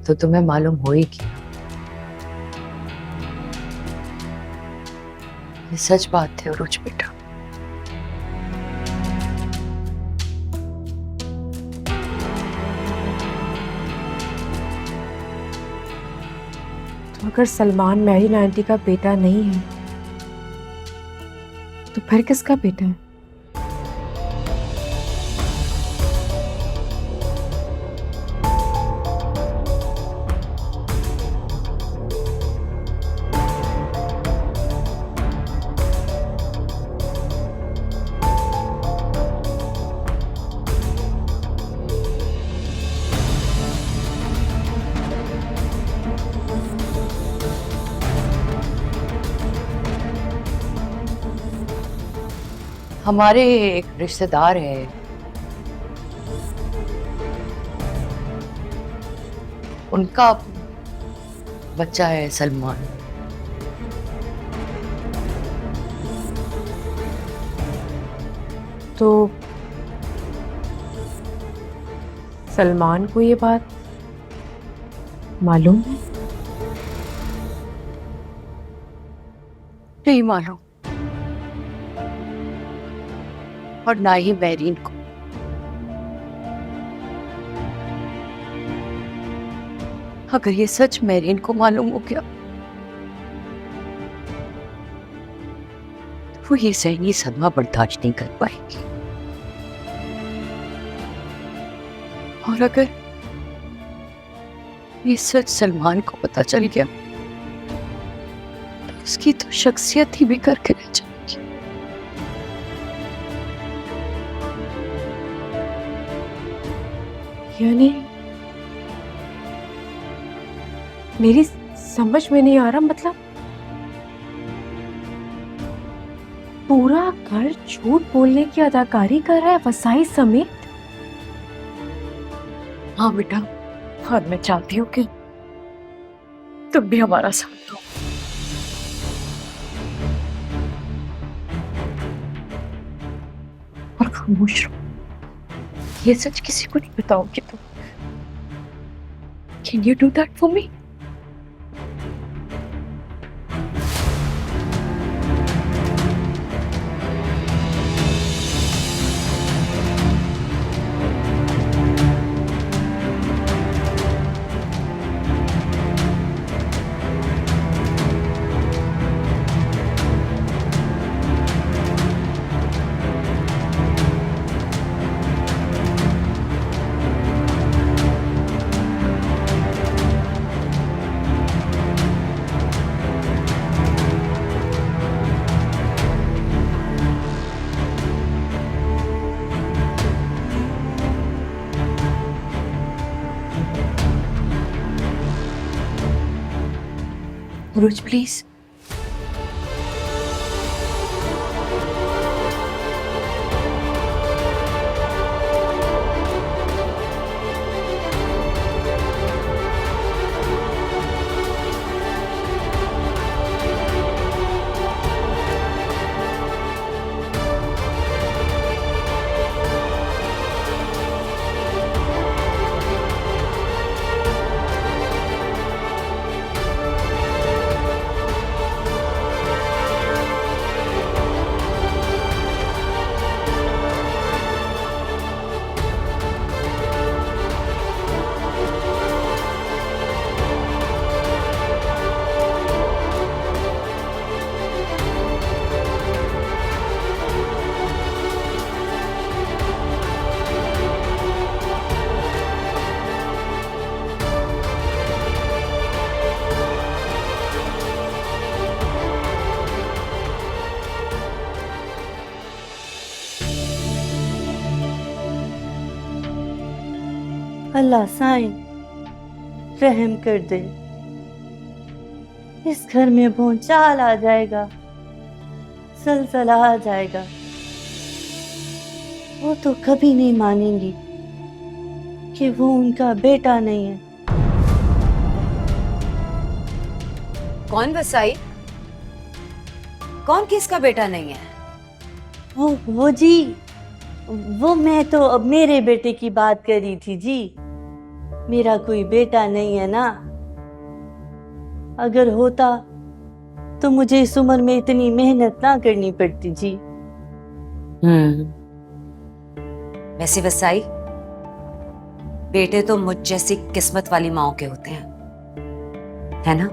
तो तुम्हें मालूम होएगी। ये सच बात है उरुज बेटा। तो अगर सलमान मैरीन आंटी का बेटा नहीं है तो फिर किसका बेटा है? हमारे एक रिश्तेदार है, उनका बच्चा है सलमान। तो सलमान को ये बात मालूम है? नहीं मालूम, और ना ही मैरीन को। अगर ये सच मैरीन को मालूम हो गया तो वो ये सहनी सदमा बर्दाश्त नहीं कर पाएगी। और अगर ये सच सलमान को पता चल गया तो उसकी तो शख्सियत ही बिखर के रह जाएगी। यानी मेरी समझ में नहीं आ रहा, मतलब पूरा घर झूठ बोलने की अदाकारी कर रहा है वसाई समेत। हाँ बेटा, और मैं चाहती हूँ कि तुम भी हमारा साथ दो। और खामोश रहो, ये सच किसी को नहीं बताओगे तुम। Can you do that for me? Ruj, please. अल्लाह साईं रहम कर दे, इस घर में भूचाल आ जाएगा, सलसला आ जाएगा। वो तो कभी नहीं मानेंगी कि वो उनका बेटा नहीं है। कौन वसाई? कौन किसका बेटा नहीं है? वो जी, वो मैं तो अब मेरे बेटे की बात कर रही थी जी। मेरा कोई बेटा नहीं है ना। अगर होता तो मुझे इस उम्र में इतनी मेहनत ना करनी पड़ती जी। वैसे वसाई, बेटे तो मुझ जैसी किस्मत वाली माओ के होते हैं, है ना?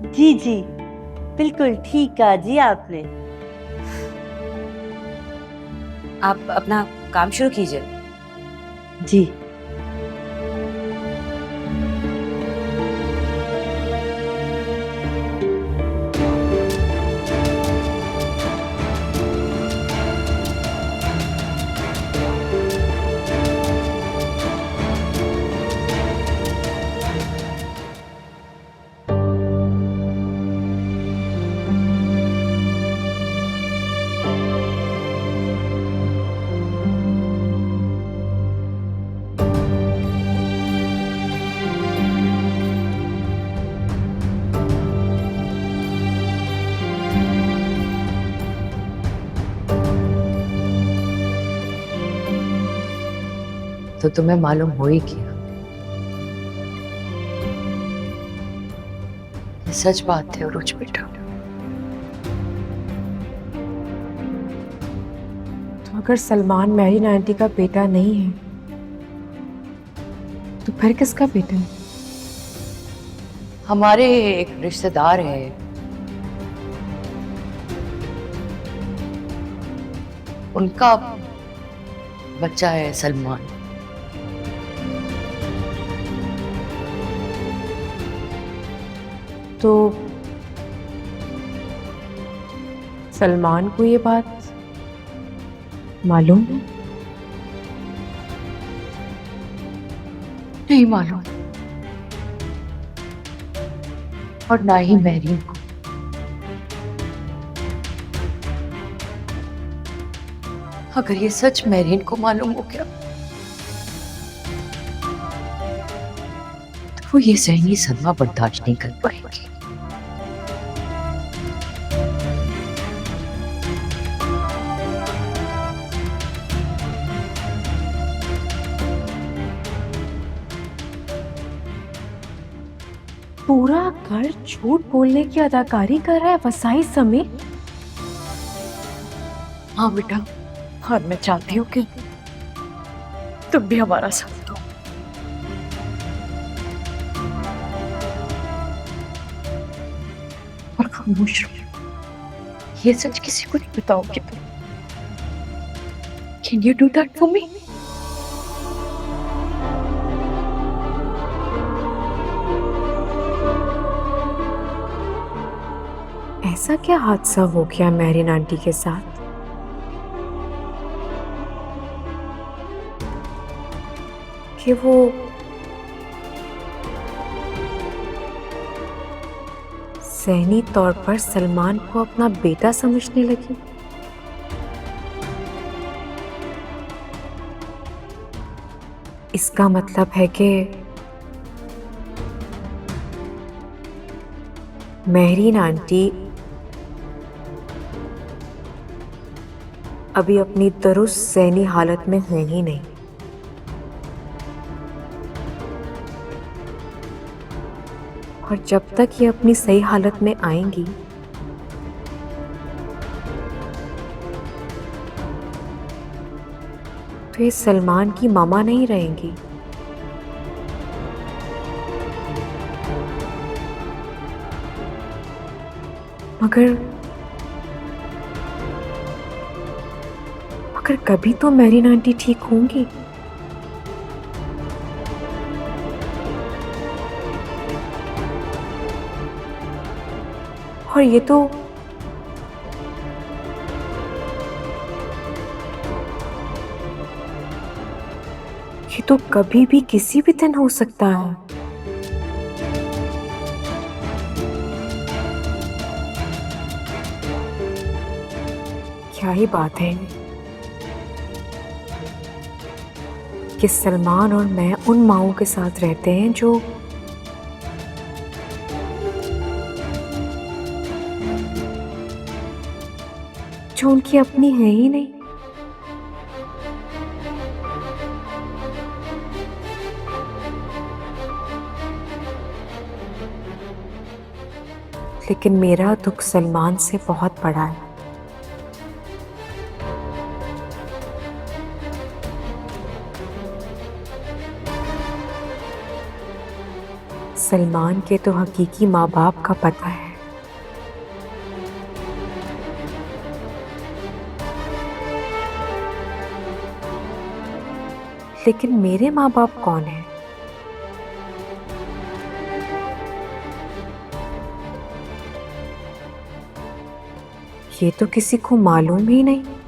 जी जी, बिल्कुल ठीक कहा जी आपने। आप अपना काम शुरू कीजिए। जी। तो तुम्हें मालूम हो ही गया। ये सच बात है उरुज बेटा। तो अगर सलमान मेहरीन आंटी का बेटा नहीं है तो फिर किसका बेटा है? हमारे एक रिश्तेदार है, उनका बच्चा है सलमान। तो सलमान को ये बात मालूम है? नहीं मालूम, और ना ही मेहरीन को। अगर ये सच मेहरीन को मालूम हो गया तो वो ये ज़हनी सदमा बर्दाश्त नहीं कर पाएगी। पूरा घर झूठ बोलने की अदाकारी कर रहा है वसाई समेत। हाँ बेटा, और मैं चाहती हूँ कि तुम भी हमारा साथ दो। और खामोश रहो, ये सच किसी को नहीं बताओगे तुम। Can you do that for me? ऐसा क्या हादसा हो गया मेहरीन आंटी के साथ कि वो ज़हनी तौर पर सलमान को अपना बेटा समझने लगी? इसका मतलब है कि मेहरीन आंटी अभी अपनी दुरुस्त ज़हनी हालत में है ही नहीं। और जब तक ये अपनी सही हालत में आएंगी तो ये सलमान की मामा नहीं रहेंगी। मगर कभी तो मेहरीन आंटी ठीक होंगी। और ये तो कभी भी किसी भी दिन हो सकता है। क्या ही बात है कि सलमान और मैं उन माओं के साथ रहते हैं जो उनकी अपनी है ही नहीं। लेकिन मेरा दुख सलमान से बहुत बड़ा है। सलमान के तो हकीकी माँ बाप का पता है, लेकिन मेरे माँ बाप कौन है? ये तो किसी को मालूम ही नहीं।